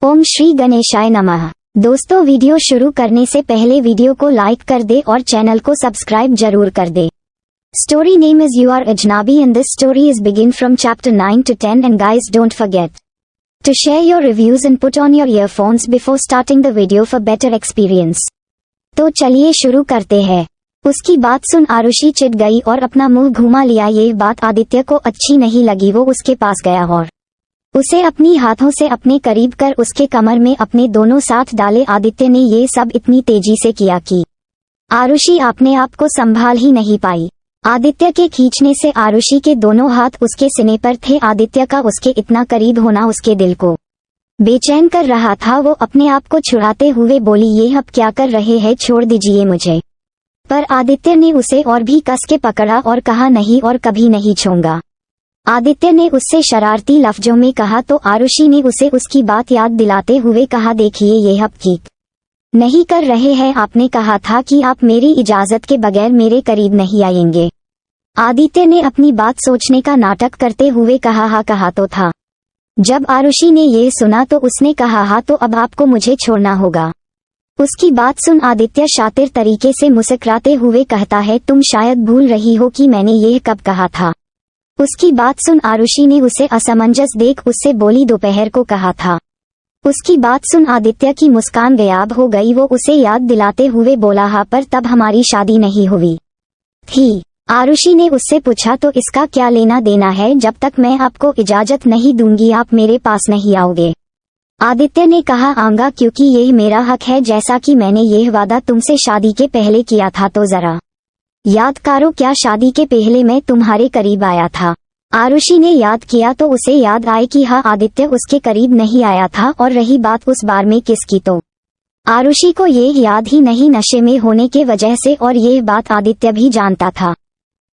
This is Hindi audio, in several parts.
ओम श्री गणेशाय नमः। दोस्तों, वीडियो शुरू करने से पहले वीडियो को लाइक कर दे और चैनल को सब्सक्राइब जरूर कर दे। Story name is you are Ajnabi and this story is begin from chapter 9 to 10 and guys don't forget to share your reviews and put on your earphones before starting the video for better experience। तो चलिए शुरू करते हैं। उसकी बात सुन आरुषि चिढ़ गई और अपना मुंह घुमा लिया। ये बात आदित्य को अच्छी नहीं लगी। वो उसके पास गया और उसे अपनी हाथों से अपने करीब कर उसके कमर में अपने दोनों साथ डाले। आदित्य ने ये सब इतनी तेजी से किया कि आरुषि अपने आप को संभाल ही नहीं पाई। आदित्य के खींचने से आरुषि के दोनों हाथ उसके सीने पर थे। आदित्य का उसके इतना करीब होना उसके दिल को बेचैन कर रहा था। वो अपने आप को छुड़ाते हुए बोली, ये अब क्या कर रहे हैं, छोड़ दीजिए मुझे। पर आदित्य ने उसे और भी कस के पकड़ा और कहा, नहीं और कभी नहीं छूऊंगा। आदित्य ने उससे शरारती लफ्जों में कहा तो आरुषि ने उसे उसकी बात याद दिलाते हुए कहा, देखिए ये अब ठीक नहीं कर रहे हैं। आपने कहा था कि आप मेरी इजाजत के बगैर मेरे करीब नहीं आएंगे। आदित्य ने अपनी बात सोचने का नाटक करते हुए कहा, हाँ कहा तो था। जब आरुषि ने ये सुना तो उसने कहा, हाँ तो अब आपको मुझे छोड़ना होगा। उसकी बात सुन आदित्य शातिर तरीके से मुस्कुराते हुए कहता है, तुम शायद भूल रही हो कि मैंने यह कब कहा था। उसकी बात सुन आरुषि ने उसे असमंजस देख उससे बोली, दोपहर को कहा था। उसकी बात सुन आदित्य की मुस्कान गायब हो गई। वो उसे याद दिलाते हुए बोला, हाँ पर तब हमारी शादी नहीं हुई थी। आरुषि ने उससे पूछा, तो इसका क्या लेना देना है, जब तक मैं आपको इजाजत नहीं दूंगी आप मेरे पास नहीं आओगे। आदित्य ने कहा, आऊंगा क्योंकि यह मेरा हक है, जैसा कि मैंने यह वादा तुमसे शादी के पहले किया था। तो जरा याद करो, क्या शादी के पहले मैं तुम्हारे करीब आया था। आरुषि ने याद किया तो उसे याद आए कि हाँ आदित्य उसके करीब नहीं आया था। और रही बात उस बार में किसकी, तो आरुषि को ये याद ही नहीं, नशे में होने के वजह से, और यह बात आदित्य भी जानता था।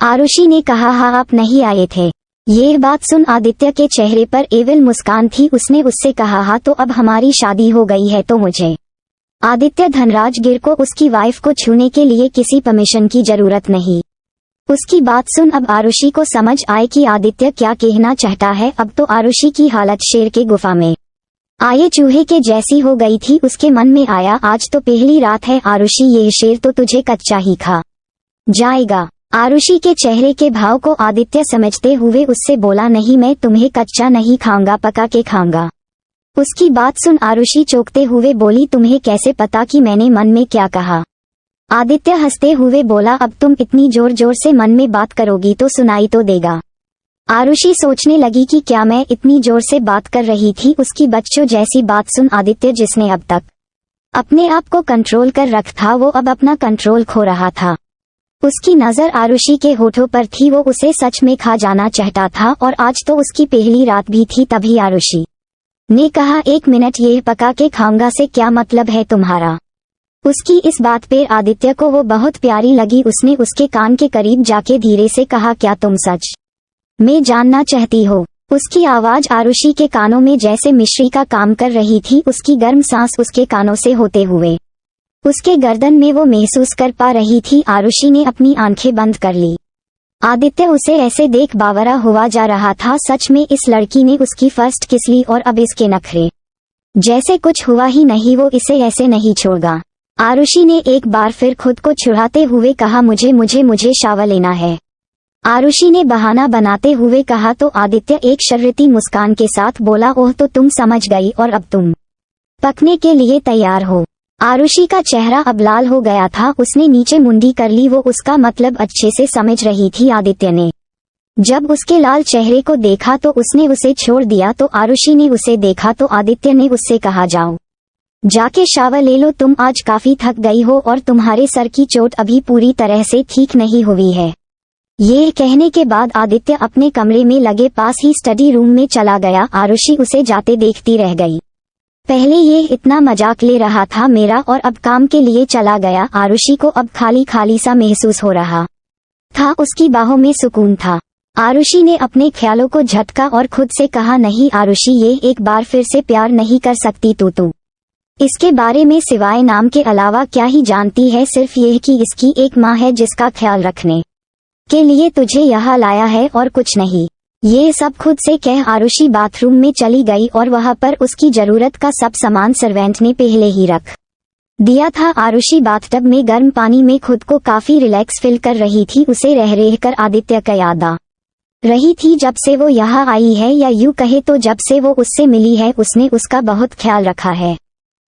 आरुषि ने कहा, हाँ आप नहीं आए थे। यह बात सुन आदित्य के चेहरे पर एविल मुस्कान थी। उसने उससे कहा, हाँ तो अब हमारी शादी हो गई है तो मुझे आदित्य धनराज गिर को उसकी वाइफ को छूने के लिए किसी परमिशन की जरूरत नहीं। उसकी बात सुन अब आरुषि को समझ आए कि आदित्य क्या कहना चाहता है। अब तो आरुषि की हालत शेर के गुफा में आए चूहे के जैसी हो गई थी। उसके मन में आया, आज तो पहली रात है आरुषि, ये शेर तो तुझे कच्चा ही खा जाएगा। आरुषि के चेहरे के भाव को आदित्य समझते हुए उससे बोला, नहीं मैं तुम्हें कच्चा नहीं खाऊंगा, पका के खाऊंगा। उसकी बात सुन आरुषि चौंकते हुए बोली, तुम्हें कैसे पता कि मैंने मन में क्या कहा। आदित्य हंसते हुए बोला, अब तुम इतनी जोर जोर से मन में बात करोगी तो सुनाई तो देगा। आरुषि सोचने लगी कि क्या मैं इतनी जोर से बात कर रही थी। उसकी बच्चों जैसी बात सुन आदित्य, जिसने अब तक अपने आप को कंट्रोल कर रखा था, वो अब अपना कंट्रोल खो रहा था। उसकी नजर आरुषि के होठों पर थी। वो उसे सच में खा जाना चाहता था और आज तो उसकी पहली रात भी थी। तभी आरुषि ने कहा, एक मिनट, ये पका के खाऊंगा से क्या मतलब है तुम्हारा। उसकी इस बात पे आदित्य को वो बहुत प्यारी लगी। उसने उसके कान के करीब जाके धीरे से कहा, क्या तुम सच में जानना चाहती हो। उसकी आवाज आरुषि के कानों में जैसे मिश्री का काम कर रही थी। उसकी गर्म सांस उसके कानों से होते हुए उसके गर्दन में वो महसूस कर पा रही थी। आरुषि ने अपनी आंखें बंद कर ली। आदित्य उसे ऐसे देख बावरा हुआ जा रहा था। सच में इस लड़की ने उसकी फर्स्ट किस ली और अब इसके नखरे जैसे कुछ हुआ ही नहीं। वो इसे ऐसे नहीं छोड़ेगा। आरुषि ने एक बार फिर खुद को छुड़ाते हुए कहा, मुझे शावर लेना है। आरुषि ने बहाना बनाते हुए कहा तो आदित्य एक शर्रती मुस्कान के साथ बोला, ओह तो तुम समझ गई और अब तुम पकने के लिए तैयार हो। आरुषि का चेहरा अब लाल हो गया था। उसने नीचे मुंडी कर ली। वो उसका मतलब अच्छे से समझ रही थी। आदित्य ने जब उसके लाल चेहरे को देखा तो उसने उसे छोड़ दिया। तो आरुषि ने उसे देखा तो आदित्य ने उससे कहा, जाओ जाके शावर ले लो, तुम आज काफी थक गई हो और तुम्हारे सर की चोट अभी पूरी तरह से ठीक नहीं हुई है। ये कहने के बाद आदित्य अपने कमरे में लगे पास ही स्टडी रूम में चला गया। आरुषि उसे जाते देखती रह गई। पहले ये इतना मजाक ले रहा था मेरा और अब काम के लिए चला गया। आरुषि को अब खाली खाली सा महसूस हो रहा था। उसकी बाहों में सुकून था। आरुषि ने अपने ख्यालों को झटका और खुद से कहा, नहीं आरुषि, ये एक बार फिर से प्यार नहीं कर सकती तू इसके बारे में सिवाय नाम के अलावा क्या ही जानती है। सिर्फ यह कि इसकी एक माँ है जिसका ख्याल रखने के लिए तुझे यहाँ लाया है और कुछ नहीं। ये सब खुद से कह आरुषि बाथरूम में चली गई और वहां पर उसकी जरूरत का सब सामान सर्वेंट ने पहले ही रख दिया था। आरुषि बाथटब में गर्म पानी में खुद को काफी रिलैक्स फील कर रही थी। उसे रह रह कर आदित्य का याद आ रही थी। जब से वो यहाँ आई है, या यूं कहे तो जब से वो उससे मिली है, उसने उसका बहुत ख्याल रखा है।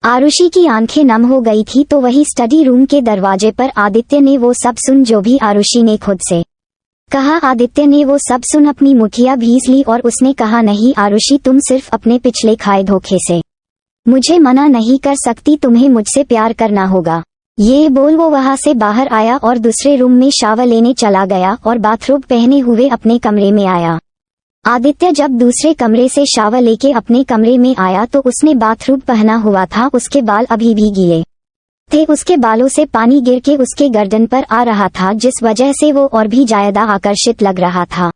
आरुषि की आंखें नम हो गई थी। तो वही स्टडी रूम के दरवाजे पर आदित्य ने वो सब सुन जो भी आरुषि ने खुद से कहा। आदित्य ने वो सब सुन अपनी मुठिया भींच ली और उसने कहा, नहीं आरुषि, तुम सिर्फ अपने पिछले खाए धोखे से मुझे मना नहीं कर सकती, तुम्हें मुझसे प्यार करना होगा। ये बोल वो वहां से बाहर आया और दूसरे रूम में शावर लेने चला गया और बाथरोब पहने हुए अपने कमरे में आया। आदित्य जब दूसरे कमरे से शावर लेके अपने कमरे में आया तो उसने बाथरूब पहना हुआ था। उसके बाल अभी भी गीले थे। उसके बालों से पानी गिर के उसके गर्दन पर आ रहा था, जिस वजह से वो और भी ज्यादा आकर्षित लग रहा था।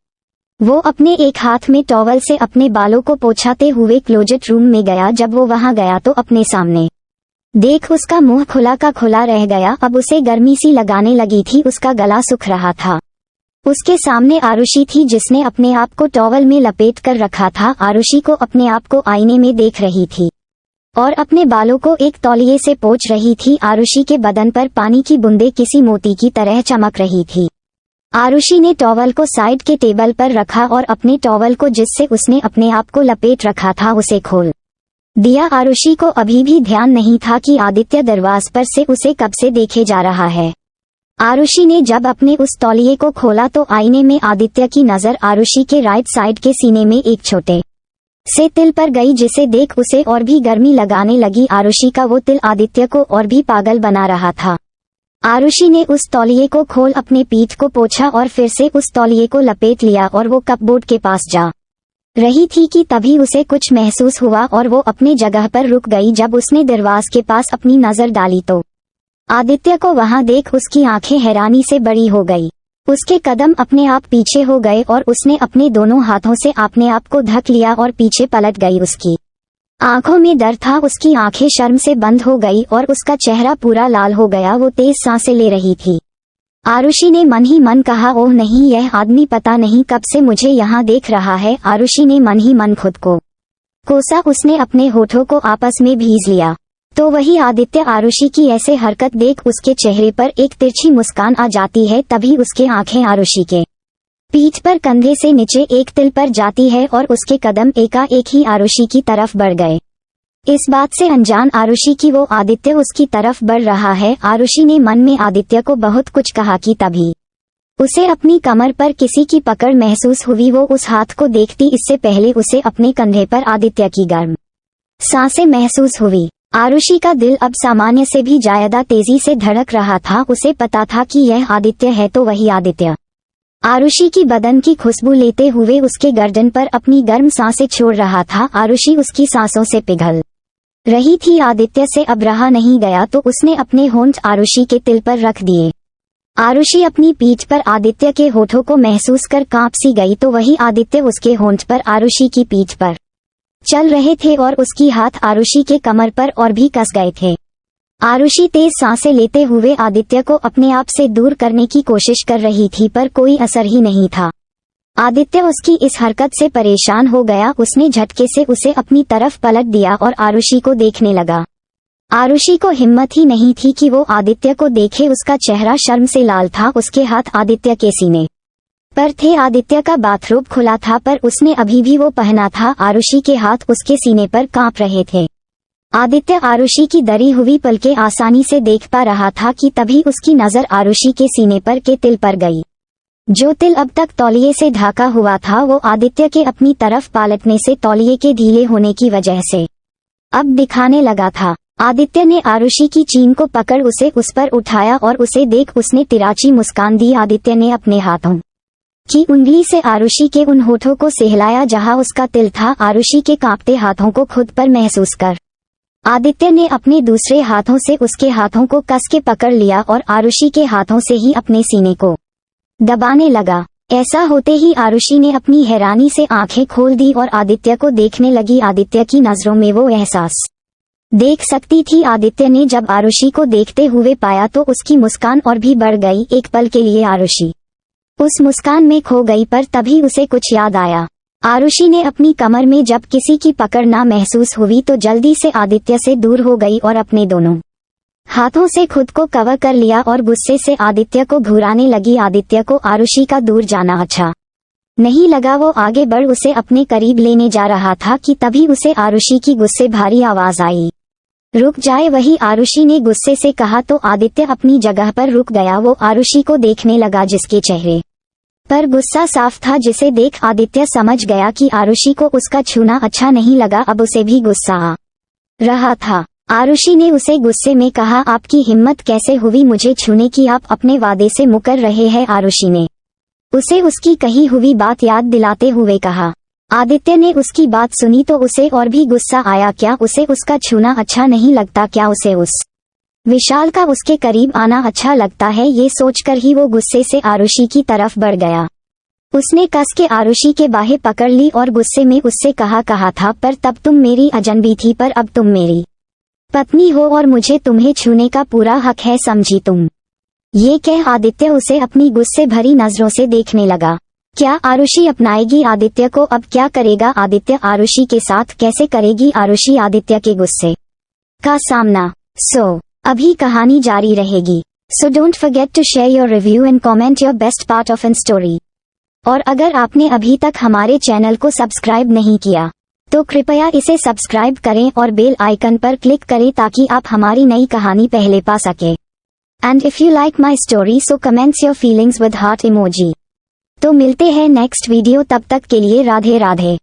वो अपने एक हाथ में टॉवल से अपने बालों को पोंछाते हुए क्लोजेट रूम में गया। जब वो वहां गया तो अपने सामने देख उसका मुंह खुला का खुला रह गया। अब उसे गर्मी सी लगाने लगी थी। उसका गला सूख रहा था। उसके सामने आरुषि थी, जिसने अपने आप को टॉवल में लपेट कर रखा था। आरुषि को अपने आप को आईने में देख रही थी और अपने बालों को एक तौलिए से पोंछ रही थी। आरुषि के बदन पर पानी की बूंदें किसी मोती की तरह चमक रही थी। आरुषि ने टॉवल को साइड के टेबल पर रखा और अपने टॉवल को, जिससे उसने अपने आप को लपेट रखा था, उसे खोल दिया। आरुषि को अभी भी ध्यान नहीं था कि आदित्य दरवाजे पर से उसे कब से देखे जा रहा है। आरुषि ने जब अपने उस तौलिए को खोला तो आईने में आदित्य की नजर आरुषि के राइट साइड के सीने में एक छोटे से तिल पर गई, जिसे देख उसे और भी गर्मी लगाने लगी। आरुषि का वो तिल आदित्य को और भी पागल बना रहा था। आरुषि ने उस तौलिए को खोल अपने पीठ को पोंछा और फिर से उस तौलिए को लपेट लिया और वो कपबोर्ड के पास जा रही थी कि तभी उसे कुछ महसूस हुआ और वो अपने जगह पर रुक गई। जब उसने दरवाजे के पास अपनी नजर डाली तो आदित्य को वहां देख उसकी आंखें हैरानी से बड़ी हो गई। उसके कदम अपने आप पीछे हो गए और उसने अपने दोनों हाथों से अपने आप को ढक लिया और पीछे पलट गई। उसकी आंखों में डर था। उसकी आंखें शर्म से बंद हो गई और उसका चेहरा पूरा लाल हो गया। वो तेज सांसें ले रही थी। आरुषि ने मन ही मन कहा, ओह नहीं, यह आदमी पता नहीं कब से मुझे यहाँ देख रहा है। आरुषि ने मन ही मन खुद को कोसा। उसने अपने होठों को आपस में भींच लिया। तो वही आदित्य आरुषि की ऐसे हरकत देख उसके चेहरे पर एक तिरछी मुस्कान आ जाती है। तभी उसके आंखें आरुषि के पीठ पर कंधे से नीचे एक तिल पर जाती है और उसके कदम एकाएक ही आरुषि की तरफ बढ़ गए। इस बात से अनजान आरुषि की वो आदित्य उसकी तरफ बढ़ रहा है। आरुषि ने मन में आदित्य को बहुत कुछ कहा कि तभी उसे अपनी कमर पर किसी की पकड़ महसूस हुई। वो उस हाथ को देखती इससे पहले उसे अपने कंधे पर आदित्य की गर्म सांसें महसूस हुई। आरुषि का दिल अब सामान्य से भी ज्यादा तेजी से धड़क रहा था। उसे पता था कि यह आदित्य है तो वही आदित्य आरुषि की बदन की खुशबू लेते हुए उसके गर्दन पर अपनी गर्म सांसें छोड़ रहा था। आरुषि उसकी सांसों से पिघल रही थी। आदित्य से अब रहा नहीं गया तो उसने अपने होंठ आरुषि के तिल पर रख दिए। आरुषि अपनी पीठ पर आदित्य के होठों को महसूस कर कांप सी गई तो वही आदित्य उसके होंठ पर आरुषि की पीठ पर चल रहे थे और उसकी हाथ आरुषि के कमर पर और भी कस गए थे। आरुषि तेज सांसें लेते हुए आदित्य को अपने आप से दूर करने की कोशिश कर रही थी, पर कोई असर ही नहीं था। आदित्य उसकी इस हरकत से परेशान हो गया। उसने झटके से उसे अपनी तरफ पलट दिया और आरुषि को देखने लगा। आरुषि को हिम्मत ही नहीं थी कि वो आदित्य को देखे। उसका चेहरा शर्म से लाल था। उसके हाथ आदित्य के सीने पर थे। आदित्य का बाथरोब खुला था पर उसने अभी भी वो पहना था। आरुषि के हाथ उसके सीने पर कांप रहे थे। आदित्य आरुषि की दरी हुई पलकें आसानी से देख पा रहा था कि तभी उसकी नजर आरुषि के सीने पर के तिल पर गई। जो तिल अब तक तौलिए से ढका हुआ था वो आदित्य के अपनी तरफ पलटने से तौलिए के ढीले होने की वजह से अब दिखाने लगा था। आदित्य ने आरुषि की चीन को पकड़ उसे उस पर उठाया और उसे देख उसने तिराची मुस्कान दी। आदित्य ने अपने हाथों की उंगली से आरुषि के उन होठों को सहलाया जहां उसका तिल था। आरुषि के कांपते हाथों को खुद पर महसूस कर आदित्य ने अपने दूसरे हाथों से उसके हाथों को कस के पकड़ लिया और आरुषि के हाथों से ही अपने सीने को दबाने लगा। ऐसा होते ही आरुषि ने अपनी हैरानी से आंखें खोल दी और आदित्य को देखने लगी। आदित्य की नजरों में वो एहसास देख सकती थी। आदित्य ने जब आरुषि को देखते हुए पाया तो उसकी मुस्कान और भी बढ़ गई। एक पल के लिए आरुषि उस मुस्कान में खो गई, पर तभी उसे कुछ याद आया। आरुषि ने अपनी कमर में जब किसी की पकड़ ना महसूस हुई तो जल्दी से आदित्य से दूर हो गई और अपने दोनों हाथों से खुद को कवर कर लिया और गुस्से से आदित्य को घुराने लगी। आदित्य को आरुषि का दूर जाना अच्छा नहीं लगा। वो आगे बढ़ उसे अपने करीब लेने जा रहा था कि तभी उसे आरुषि की गुस्से भारी आवाज आई, रुक जाए। वही आरुषि ने गुस्से से कहा तो आदित्य अपनी जगह पर रुक गया। वो आरुषि को देखने लगा जिसके चेहरे पर गुस्सा साफ था, जिसे देख आदित्य समझ गया कि आरुषि को उसका छूना अच्छा नहीं लगा। अब उसे भी गुस्सा आ रहा था। आरुषि ने उसे गुस्से में कहा, आपकी हिम्मत कैसे हुई मुझे छूने की? आप अपने वादे से मुकर रहे हैं। आरुषि ने उसे उसकी कही हुई बात याद दिलाते हुए कहा। आदित्य ने उसकी बात सुनी तो उसे और भी गुस्सा आया। क्या उसे उसका छूना अच्छा नहीं लगता? क्या उसे उस विशाल का उसके करीब आना अच्छा लगता है? ये सोचकर ही वो गुस्से से आरुषि की तरफ बढ़ गया। उसने कस के आरुषि के बाहें पकड़ ली और गुस्से में उससे कहा था, पर तब तुम मेरी अजनबी थी, पर अब तुम मेरी पत्नी हो और मुझे तुम्हें छूने का पूरा हक है, समझी तुम? ये कह आदित्य उसे अपनी गुस्से भरी नजरों से देखने लगा। क्या आरुषि अपनाएगी आदित्य को? अब क्या करेगा आदित्य आरुषि के साथ? कैसे करेगी आरुषि आदित्य के गुस्से का सामना? अभी कहानी जारी रहेगी। So don't forget to share your review and comment your best part of an story. और अगर आपने अभी तक हमारे चैनल को सब्सक्राइब नहीं किया तो कृपया इसे सब्सक्राइब करें और बेल आइकन पर क्लिक करें ताकि आप हमारी नई कहानी पहले पा सके। And if you like my story so comments your feelings with heart emoji. तो मिलते हैं नेक्स्ट वीडियो, तब तक के लिए राधे राधे।